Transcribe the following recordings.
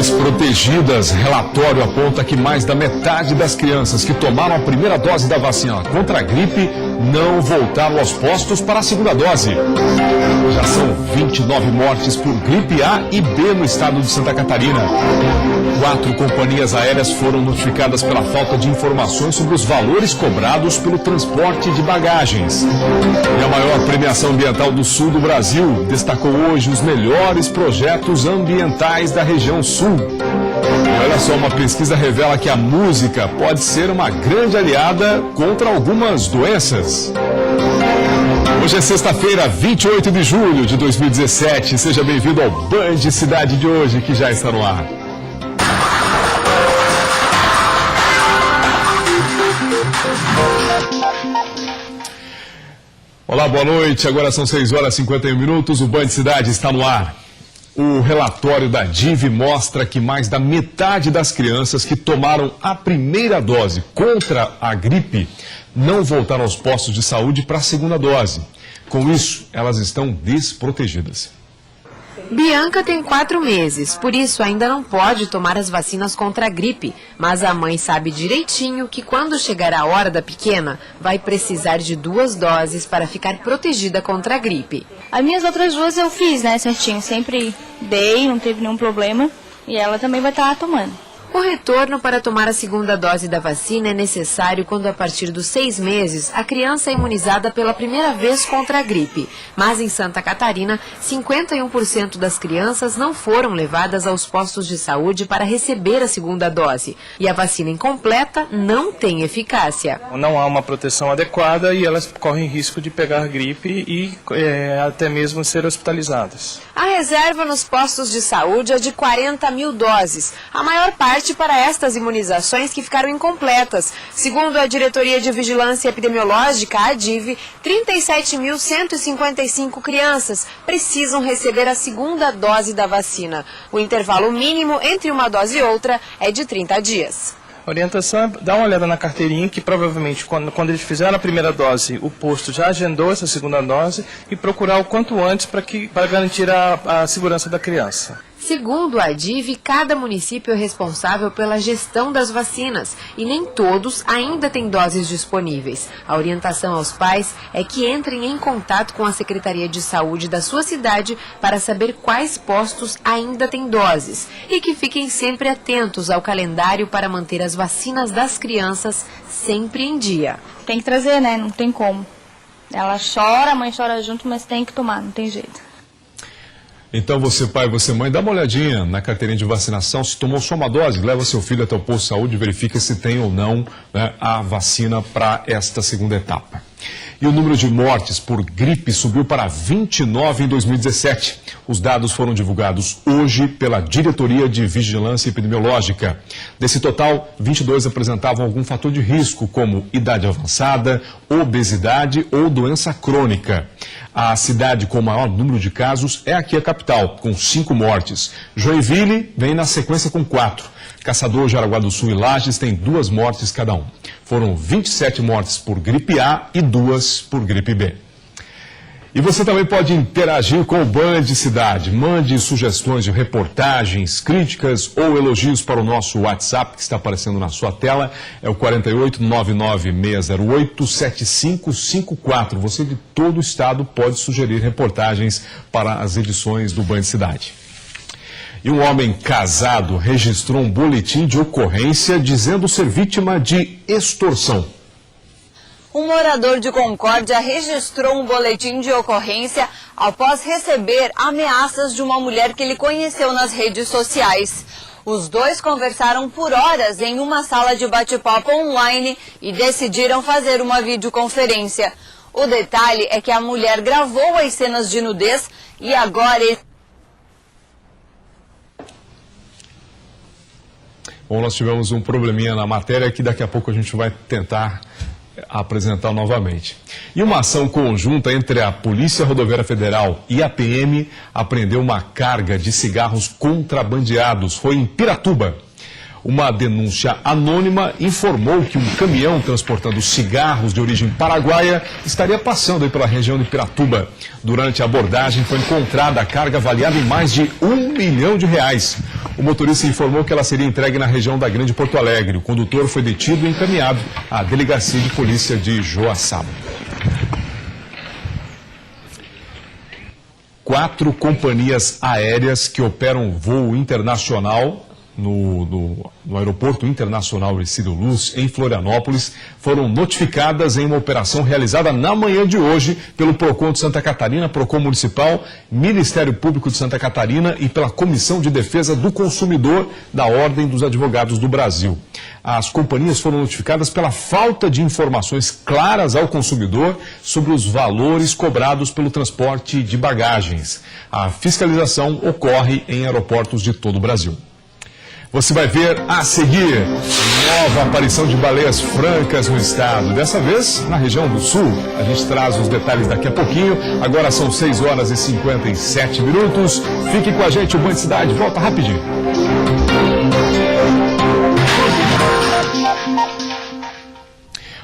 Desprotegidas, relatório aponta que mais da metade das crianças que tomaram a primeira dose da vacina contra a gripe não voltaram aos postos para a segunda dose. Já são 29 mortes por gripe A e B no estado de Santa Catarina. 4 companhias aéreas foram notificadas pela falta de informações sobre os valores cobrados pelo transporte de bagagens. E a maior premiação ambiental do sul do Brasil destacou hoje os melhores projetos ambientais da região sul. E olha só, uma pesquisa revela que a música pode ser uma grande aliada contra algumas doenças. Hoje é sexta-feira, 28 de julho de 2017. Seja bem-vindo ao Band Cidade de hoje, que já está no ar. Olá, boa noite. Agora são 6 horas e 51 minutos. O Band Cidade está no ar. O relatório da DIV mostra que mais da metade das crianças que tomaram a primeira dose contra a gripe não voltaram aos postos de saúde para a segunda dose. Com isso, elas estão desprotegidas. Bianca tem 4 meses, por isso ainda não pode tomar as vacinas contra a gripe. Mas a mãe sabe direitinho que quando chegar a hora da pequena, vai precisar de 2 doses para ficar protegida contra a gripe. As minhas outras 2 eu fiz, certinho. Sempre dei, não teve nenhum problema. E ela também vai estar tomando. O retorno para tomar a segunda dose da vacina é necessário quando, a partir dos 6 meses, a criança é imunizada pela primeira vez contra a gripe. Mas em Santa Catarina, 51% das crianças não foram levadas aos postos de saúde para receber a segunda dose. E a vacina incompleta não tem eficácia. Não há uma proteção adequada e elas correm risco de pegar gripe e até mesmo ser hospitalizadas. A reserva nos postos de saúde é de 40 mil doses. A maior parte para estas imunizações que ficaram incompletas. Segundo a Diretoria de Vigilância Epidemiológica, a DIV, 37.155 crianças precisam receber a segunda dose da vacina. O intervalo mínimo entre uma dose e outra é de 30 dias. A orientação é dar uma olhada na carteirinha, que provavelmente quando eles fizeram a primeira dose, o posto já agendou essa segunda dose, e procurar o quanto antes para garantir a segurança da criança. Segundo a DIV, cada município é responsável pela gestão das vacinas e nem todos ainda têm doses disponíveis. A orientação aos pais é que entrem em contato com a Secretaria de Saúde da sua cidade para saber quais postos ainda têm doses e que fiquem sempre atentos ao calendário para manter as vacinas das crianças sempre em dia. Tem que trazer, Não tem como. Ela chora, a mãe chora junto, mas tem que tomar, não tem jeito. Então você pai, você mãe, dá uma olhadinha na carteirinha de vacinação, se tomou só uma dose, leva seu filho até o posto de saúde e verifica se tem ou não a vacina para esta segunda etapa. E o número de mortes por gripe subiu para 29 em 2017. Os dados foram divulgados hoje pela Diretoria de Vigilância Epidemiológica. Desse total, 22 apresentavam algum fator de risco, como idade avançada, obesidade ou doença crônica. A cidade com o maior número de casos é aqui a capital, com 5 mortes. Joinville vem na sequência com 4. Caçador, Jaraguá do Sul e Lages têm 2 mortes cada um. Foram 27 mortes por gripe A e 2 por gripe B. E você também pode interagir com o Band Cidade. Mande sugestões de reportagens, críticas ou elogios para o nosso WhatsApp, que está aparecendo na sua tela. É o 48996087554. Você de todo o estado pode sugerir reportagens para as edições do Band Cidade. E um homem casado registrou um boletim de ocorrência dizendo ser vítima de extorsão. Um morador de Concórdia registrou um boletim de ocorrência após receber ameaças de uma mulher que ele conheceu nas redes sociais. Os dois conversaram por horas em uma sala de bate-papo online e decidiram fazer uma videoconferência. O detalhe é que a mulher gravou as cenas de nudez e agora... Bom, nós tivemos um probleminha na matéria que daqui a pouco a gente vai tentar apresentar novamente. E uma ação conjunta entre a Polícia Rodoviária Federal e a PM apreendeu uma carga de cigarros contrabandeados. Foi em Piratuba. Uma denúncia anônima informou que um caminhão transportando cigarros de origem paraguaia estaria passando aí pela região de Piratuba. Durante a abordagem foi encontrada a carga avaliada em mais de R$1 milhão. O motorista informou que ela seria entregue na região da Grande Porto Alegre. O condutor foi detido e encaminhado à Delegacia de Polícia de Joaçaba. 4 companhias aéreas que operam voo internacional no Aeroporto Internacional Ercílio Luz, em Florianópolis, foram notificadas em uma operação realizada na manhã de hoje pelo PROCON de Santa Catarina, PROCON Municipal, Ministério Público de Santa Catarina e pela Comissão de Defesa do Consumidor da Ordem dos Advogados do Brasil. As companhias foram notificadas pela falta de informações claras ao consumidor sobre os valores cobrados pelo transporte de bagagens. A fiscalização ocorre em aeroportos de todo o Brasil. Você vai ver a seguir nova aparição de baleias francas no estado. Dessa vez, na região do sul. A gente traz os detalhes daqui a pouquinho. Agora são 6h57. Fique com a gente, o Band Cidade volta rapidinho.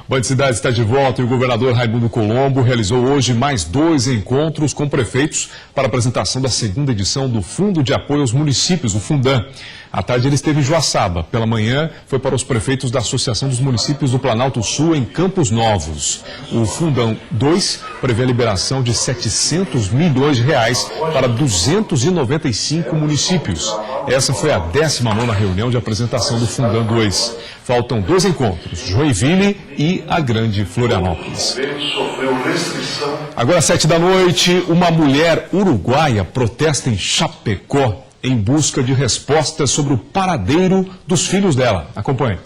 Band Cidade está de volta e o governador Raimundo Colombo realizou hoje mais 2 encontros com prefeitos para a apresentação da 2ª edição do Fundo de Apoio aos Municípios, o Fundam. À tarde ele esteve em Joaçaba. Pela manhã foi para os prefeitos da Associação dos Municípios do Planalto Sul em Campos Novos. O Fundam 2 prevê a liberação de R$700 milhões para 295 municípios. Essa foi a 19ª reunião de apresentação do Fundam 2. Faltam 2 encontros, Joinville e a Grande Florianópolis. Agora 7h, uma mulher uruguaia protesta em Chapecó em busca de respostas sobre o paradeiro dos filhos dela. Acompanhe.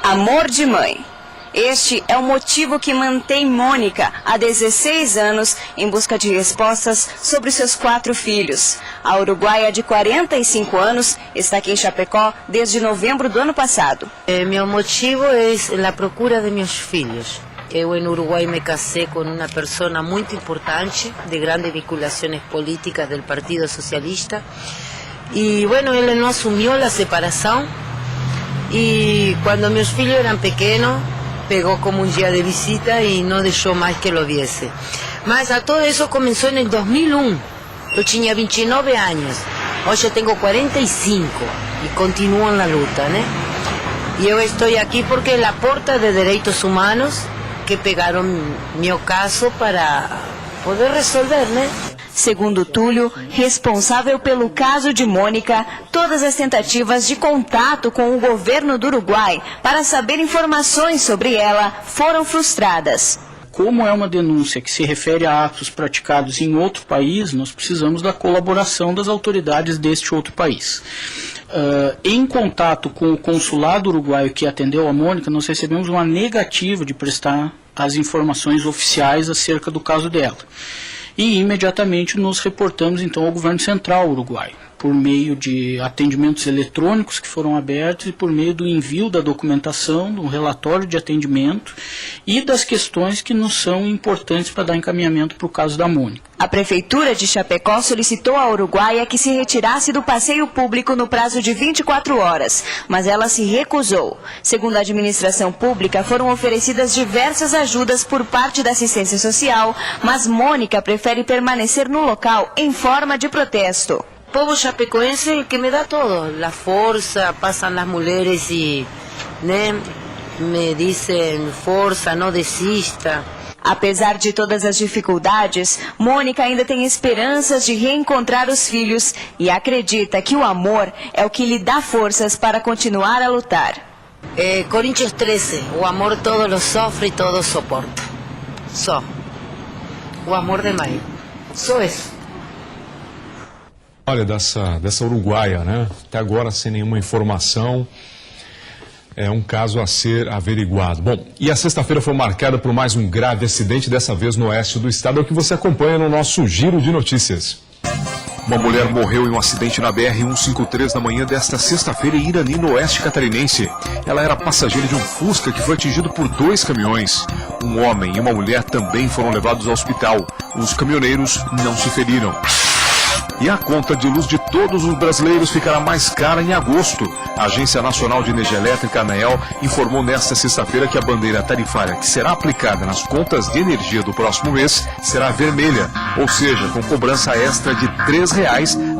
Amor de mãe. Este é o motivo que mantém Mônica, há 16 anos, em busca de respostas sobre seus 4 filhos. A uruguaia de 45 anos está aqui em Chapecó desde novembro do ano passado. Meu motivo é a procura de meus filhos. Eu, em Uruguai, me casei com uma pessoa muito importante, de grandes vinculações políticas do Partido Socialista. E, bueno, ele não assumiu a separação. E, quando meus filhos eram pequenos, pegou como dia de visita e não deixou mais que lo viesse. Mas a todo isso começou em 2001. Eu tinha 29 anos. Hoje eu tenho 45 e continuo na luta, né? E eu estou aqui porque a Porta de Direitos Humanos que pegaram meu caso para poder resolver, né? Segundo Túlio, responsável pelo caso de Mônica, todas as tentativas de contato com o governo do Uruguai para saber informações sobre ela foram frustradas. Como é uma denúncia que se refere a atos praticados em outro país, nós precisamos da colaboração das autoridades deste outro país. Em contato com o consulado uruguaio que atendeu a Mônica, nós recebemos uma negativa de prestar as informações oficiais acerca do caso dela. E imediatamente nos reportamos então ao governo central uruguaio, por meio de atendimentos eletrônicos que foram abertos e por meio do envio da documentação, do relatório de atendimento e das questões que nos são importantes para dar encaminhamento para o caso da Mônica. A Prefeitura de Chapecó solicitou à uruguaia que se retirasse do passeio público no prazo de 24 horas, mas ela se recusou. Segundo a administração pública, foram oferecidas diversas ajudas por parte da assistência social, mas Mônica prefere permanecer no local em forma de protesto. O povo chapecoense que me dá todo, a força, passam as mulheres e, né, me dizem força, não desista. Apesar de todas as dificuldades, Mônica ainda tem esperanças de reencontrar os filhos e acredita que o amor é o que lhe dá forças para continuar a lutar. Coríntios 13, o amor todo lo sofre e todo soporta. Só. O amor de mãe. Só isso. Olha, dessa uruguaia, né? Até agora sem nenhuma informação. É um caso a ser averiguado. Bom, e a sexta-feira foi marcada por mais um grave acidente, dessa vez no oeste do estado, é o que você acompanha no nosso Giro de Notícias. Uma mulher morreu em um acidente na BR-153 na manhã desta sexta-feira em Irani, no oeste catarinense. Ela era passageira de um Fusca que foi atingido por 2 caminhões. Um homem e uma mulher também foram levados ao hospital. Os caminhoneiros não se feriram. e a conta de luz de todos os brasileiros ficará mais cara em agosto. A Agência Nacional de Energia Elétrica, ANEEL, informou nesta sexta-feira que a bandeira tarifária que será aplicada nas contas de energia do próximo mês será vermelha, ou seja, com cobrança extra de R$ 3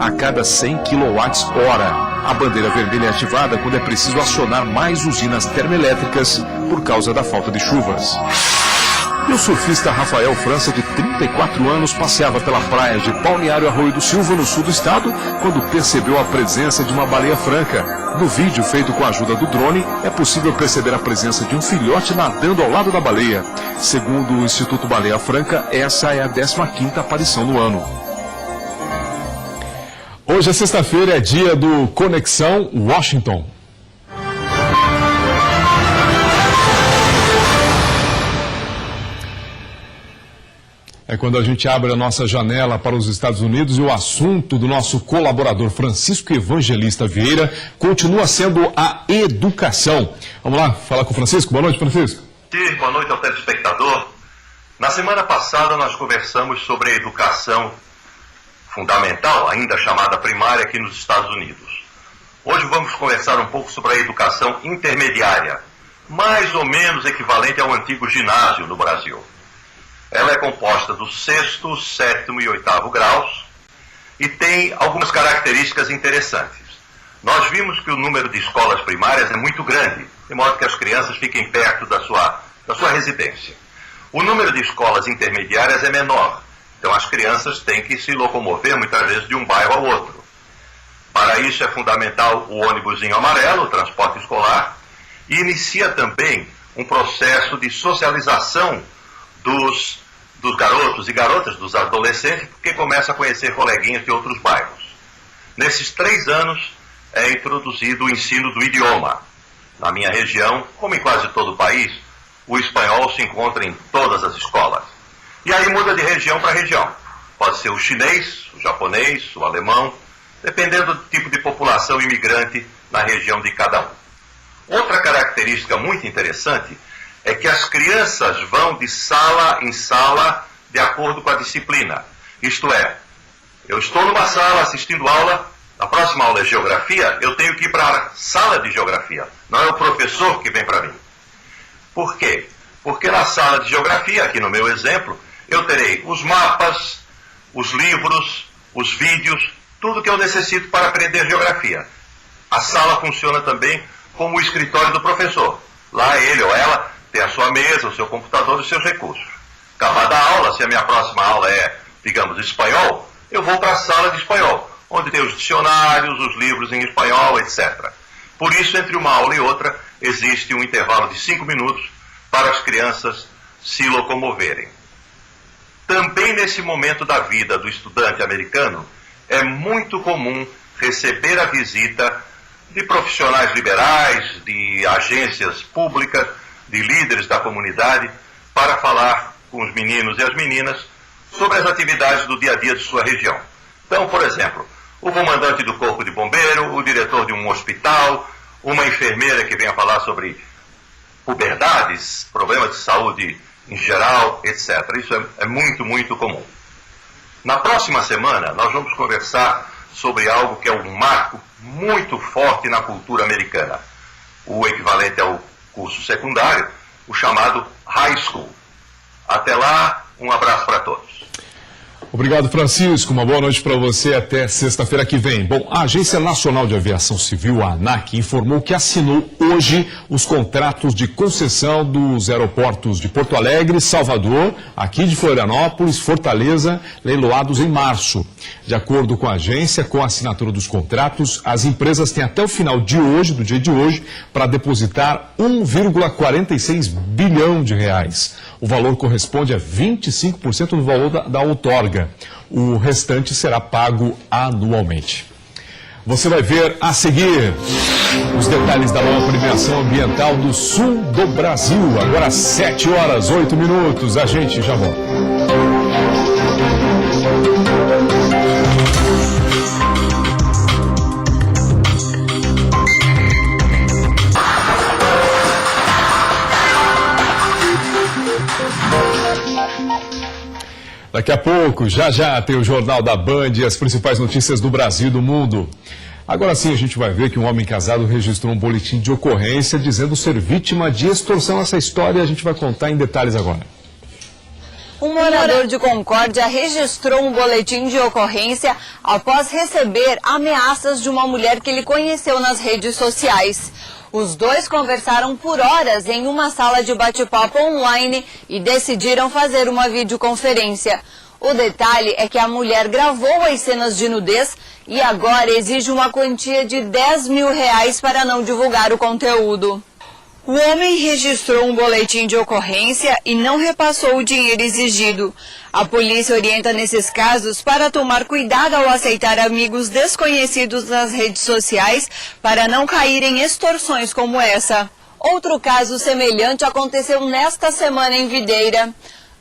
a cada 100 kWh. A bandeira vermelha é ativada quando é preciso acionar mais usinas termoelétricas por causa da falta de chuvas. E o surfista Rafael França, de 34 anos, passeava pela praia de Balneário Arroio do Silva, no sul do estado, quando percebeu a presença de uma baleia franca. No vídeo, feito com a ajuda do drone, é possível perceber a presença de um filhote nadando ao lado da baleia. Segundo o Instituto Baleia Franca, essa é a 15ª aparição no ano. Hoje é sexta-feira, é dia do Conexão Washington. É quando a gente abre a nossa janela para os Estados Unidos e o assunto do nosso colaborador Francisco Evangelista Vieira continua sendo a educação. Vamos lá, falar com o Francisco. Boa noite, Francisco. Sim, boa noite ao telespectador. Na semana passada nós conversamos sobre a educação fundamental, ainda chamada primária, aqui nos Estados Unidos. Hoje vamos conversar um pouco sobre a educação intermediária, mais ou menos equivalente ao antigo ginásio no Brasil. Ela é composta do 6º, 7º e 8º graus e tem algumas características interessantes. Nós vimos que o número de escolas primárias é muito grande, de modo que as crianças fiquem perto da sua residência. O número de escolas intermediárias é menor. Então as crianças têm que se locomover muitas vezes de um bairro ao outro. Para isso é fundamental o ônibusinho amarelo, o transporte escolar, e inicia também um processo de socialização dos garotos e garotas, dos adolescentes, porque começa a conhecer coleguinhas de outros bairros. Nesses 3 anos é introduzido o ensino do idioma. Na minha região, como em quase todo o país, o espanhol se encontra em todas as escolas. E aí muda de região para região. Pode ser o chinês, o japonês, o alemão, dependendo do tipo de população imigrante na região de cada um. Outra característica muito interessante é que as crianças vão de sala em sala de acordo com a disciplina. Isto é, eu estou numa sala assistindo aula, a próxima aula é geografia, eu tenho que ir para a sala de geografia. Não é o professor que vem para mim. Por quê? Porque na sala de geografia, aqui no meu exemplo, eu terei os mapas, os livros, os vídeos, tudo que eu necessito para aprender geografia. A sala funciona também como o escritório do professor. Lá ele ou ela tem a sua mesa, o seu computador e os seus recursos. Acabada a aula, se a minha próxima aula é, digamos, espanhol, eu vou para a sala de espanhol, onde tem os dicionários, os livros em espanhol, etc. Por isso, entre uma aula e outra, existe um intervalo de 5 minutos para as crianças se locomoverem. Também nesse momento da vida do estudante americano, é muito comum receber a visita de profissionais liberais, de agências públicas, de líderes da comunidade, para falar com os meninos e as meninas sobre as atividades do dia a dia de sua região. Então, por exemplo, o comandante do corpo de bombeiro, o diretor de um hospital, uma enfermeira que venha falar sobre puberdades, problemas de saúde em geral, etc. Isso é muito, muito comum. Na próxima semana, nós vamos conversar sobre algo que é um marco muito forte na cultura americana. O equivalente ao curso secundário, o chamado high school. Até lá, um abraço para todos. Obrigado, Francisco. Uma boa noite para você até sexta-feira que vem. Bom, a Agência Nacional de Aviação Civil, a ANAC, informou que assinou hoje os contratos de concessão dos aeroportos de Porto Alegre, Salvador, aqui de Florianópolis, Fortaleza, leiloados em março. De acordo com a agência, com a assinatura dos contratos, as empresas têm até o final de hoje, do dia de hoje, para depositar 1,46 bilhão de reais. O valor corresponde a 25% do valor da outorga. O restante será pago anualmente. Você vai ver a seguir os detalhes da nova premiação ambiental do sul do Brasil. Agora 7h08. A gente já volta. Daqui a pouco, já tem o Jornal da Band e as principais notícias do Brasil e do mundo. Agora sim a gente vai ver que um homem casado registrou um boletim de ocorrência dizendo ser vítima de extorsão. Essa história a gente vai contar em detalhes agora. Um morador de Concórdia registrou um boletim de ocorrência após receber ameaças de uma mulher que ele conheceu nas redes sociais. Os dois conversaram por horas em uma sala de bate-papo online e decidiram fazer uma videoconferência. O detalhe é que a mulher gravou as cenas de nudez e agora exige uma quantia de R$10 mil para não divulgar o conteúdo. O homem registrou um boletim de ocorrência e não repassou o dinheiro exigido. A polícia orienta nesses casos para tomar cuidado ao aceitar amigos desconhecidos nas redes sociais para não cair em extorsões como essa. Outro caso semelhante aconteceu nesta semana em Videira.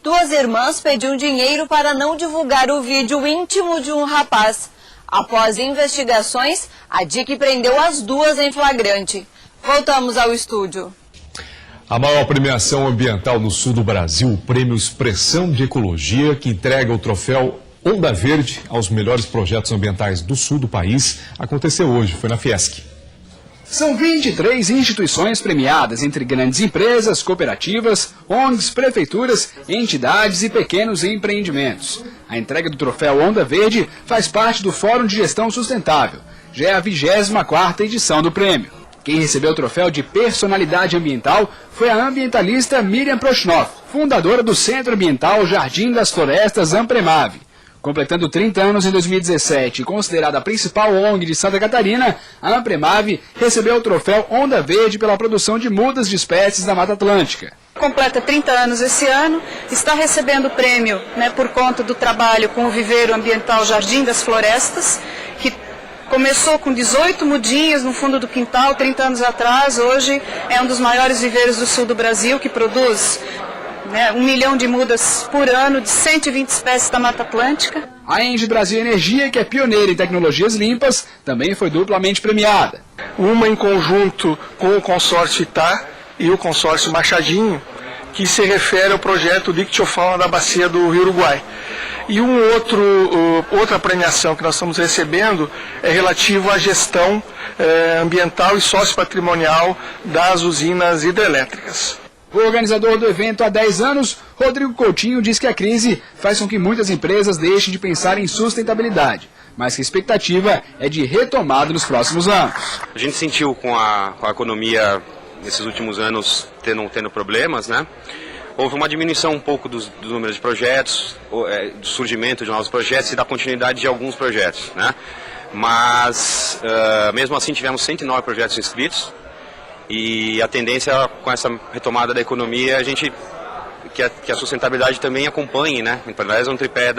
Duas irmãs pediam dinheiro para não divulgar o vídeo íntimo de um rapaz. Após investigações, a DIC prendeu as duas em flagrante. Voltamos ao estúdio. A maior premiação ambiental no sul do Brasil, o Prêmio Expressão de Ecologia, que entrega o troféu Onda Verde aos melhores projetos ambientais do sul do país, aconteceu hoje, foi na Fiesc. São 23 instituições premiadas, entre grandes empresas, cooperativas, ONGs, prefeituras, entidades e pequenos empreendimentos. A entrega do troféu Onda Verde faz parte do Fórum de Gestão Sustentável. Já é a 24ª edição do prêmio. Quem recebeu o troféu de personalidade ambiental foi a ambientalista Miriam Prochnow, fundadora do Centro Ambiental Jardim das Florestas Ampremave. Completando 30 anos em 2017 e considerada a principal ONG de Santa Catarina, a Ampremave recebeu o troféu Onda Verde pela produção de mudas de espécies da Mata Atlântica. Completa 30 anos esse ano, está recebendo o prêmio por conta do trabalho com o viveiro ambiental Jardim das Florestas, que começou com 18 mudinhas no fundo do quintal 30 anos atrás. Hoje é um dos maiores viveiros do sul do Brasil, que produz 1 milhão de mudas por ano, de 120 espécies da Mata Atlântica. A ENGIE Brasil Energia, que é pioneira em tecnologias limpas, também foi duplamente premiada. Uma em conjunto com o consórcio Itá e o consórcio Machadinho, que se refere ao projeto Dictiofauna da bacia do Rio Uruguai. E outra premiação que nós estamos recebendo é relativo à gestão ambiental e sociopatrimonial das usinas hidrelétricas. O organizador do evento há 10 anos, Rodrigo Coutinho, diz que a crise faz com que muitas empresas deixem de pensar em sustentabilidade, mas que a expectativa é de retomada nos próximos anos. A gente sentiu com a economia nesses últimos anos tendo problemas, né? Houve uma diminuição um pouco do número de projetos, do surgimento de novos projetos e da continuidade de alguns projetos, né? Mas, mesmo assim, tivemos 109 projetos inscritos e a tendência com essa retomada da economia, que a sustentabilidade também acompanhe, né? Aliás, um tripé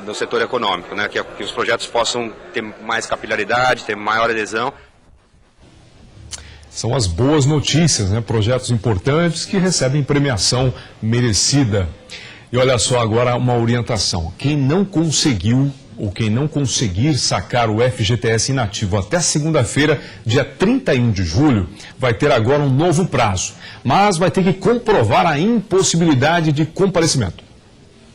do setor econômico, né? Que os projetos possam ter mais capilaridade, ter maior adesão. São as boas notícias, né? Projetos importantes que recebem premiação merecida. E olha só agora uma orientação. Quem não conseguiu ou quem não conseguir sacar o FGTS inativo até segunda-feira, dia 31 de julho, vai ter agora um novo prazo. Mas vai ter que comprovar a impossibilidade de comparecimento.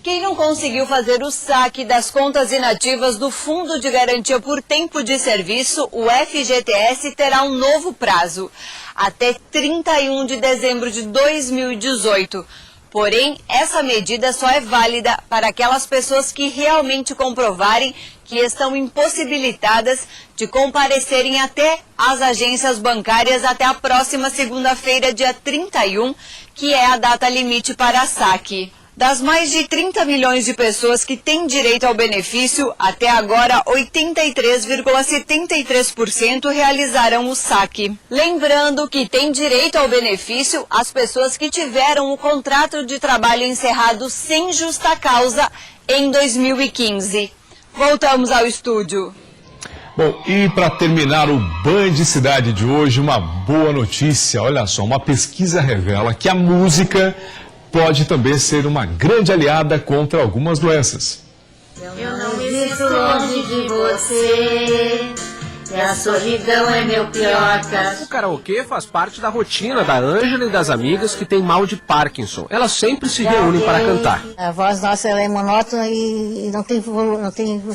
Quem não conseguiu fazer o saque das contas inativas do Fundo de Garantia por Tempo de Serviço, o FGTS terá um novo prazo, até 31 de dezembro de 2018. Porém, essa medida só é válida para aquelas pessoas que realmente comprovarem que estão impossibilitadas de comparecerem até as agências bancárias até a próxima segunda-feira, dia 31, que é a data limite para saque. Das mais de 30 milhões de pessoas que têm direito ao benefício, até agora 83,73% realizaram o saque. Lembrando que têm direito ao benefício as pessoas que tiveram o contrato de trabalho encerrado sem justa causa em 2015. Voltamos ao estúdio. Bom, e para terminar o Band Cidade de hoje, uma boa notícia. Olha só, uma pesquisa revela que a música pode também ser uma grande aliada contra algumas doenças. Eu não existo longe de você, e a solidão é meu pior castigo. O karaokê faz parte da rotina da Ângela e das amigas que têm mal de Parkinson. Elas sempre se reúnem para cantar. A voz nossa ela é monótona e não tem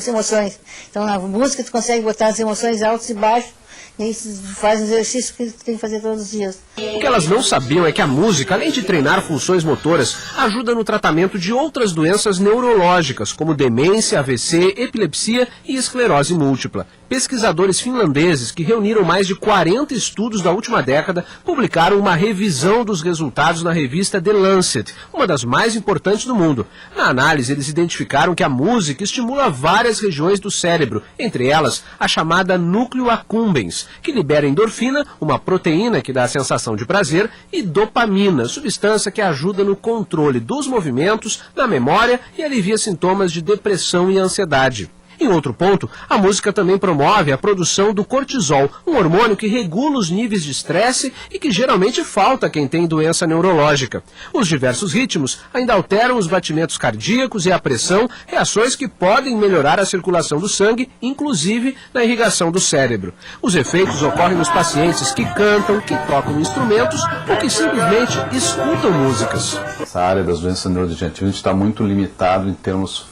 emoções. Então na música tu consegue botar as emoções altas e baixas. E faz o exercício que tem que fazer todos os dias. O que elas não sabiam é que a música, além de treinar funções motoras, ajuda no tratamento de outras doenças neurológicas, como demência, AVC, epilepsia e esclerose múltipla. Pesquisadores finlandeses que reuniram mais de 40 estudos da última década publicaram uma revisão dos resultados na revista The Lancet, uma das mais importantes do mundo. Na análise, eles identificaram que a música estimula várias regiões do cérebro, entre elas a chamada núcleo accumbens, que libera endorfina, uma proteína que dá a sensação de prazer, e dopamina, substância que ajuda no controle dos movimentos, na memória e alivia sintomas de depressão e ansiedade. Em outro ponto, a música também promove a produção do cortisol, um hormônio que regula os níveis de estresse e que geralmente falta a quem tem doença neurológica. Os diversos ritmos ainda alteram os batimentos cardíacos e a pressão, reações que podem melhorar a circulação do sangue, inclusive na irrigação do cérebro. Os efeitos ocorrem nos pacientes que cantam, que tocam instrumentos ou que simplesmente escutam músicas. Essa área das doenças neurodegenerativas está muito limitado em termos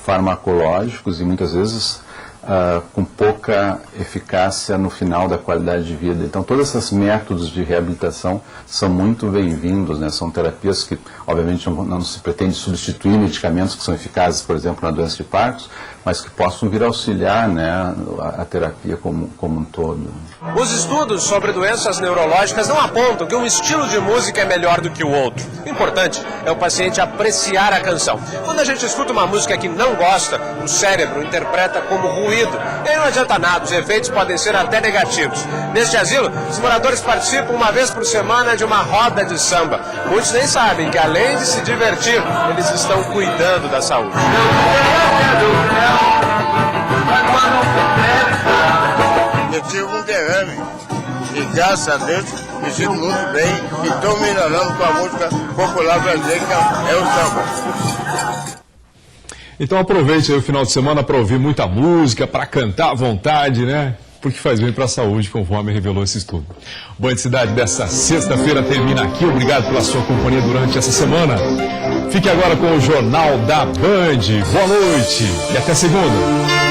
farmacológicos e muitas vezes com pouca eficácia no final da qualidade de vida. Então todos esses métodos de reabilitação são muito bem-vindos, né? São terapias que obviamente não se pretende substituir medicamentos que são eficazes, por exemplo, na doença de Parkinson, mas que possam vir auxiliar, né, a terapia como um todo. Os estudos sobre doenças neurológicas não apontam que um estilo de música é melhor do que o outro. O importante é o paciente apreciar a canção. Quando a gente escuta uma música que não gosta, o cérebro interpreta como ruído. E aí não adianta nada, os efeitos podem ser até negativos. Neste asilo, os moradores participam uma vez por semana de uma roda de samba. Muitos nem sabem que, além de se divertir, eles estão cuidando da saúde. Eu tive um derrame e graças a Deus me sinto muito bem e estou melhorando com a música popular brasileira que é o samba. Então aproveite aí o final de semana para ouvir muita música, para cantar à vontade, né? Porque faz bem para a saúde, conforme revelou esse estudo. Band Cidade dessa sexta-feira termina aqui. Obrigado pela sua companhia durante essa semana. Fique agora com o Jornal da Band. Boa noite e até segunda.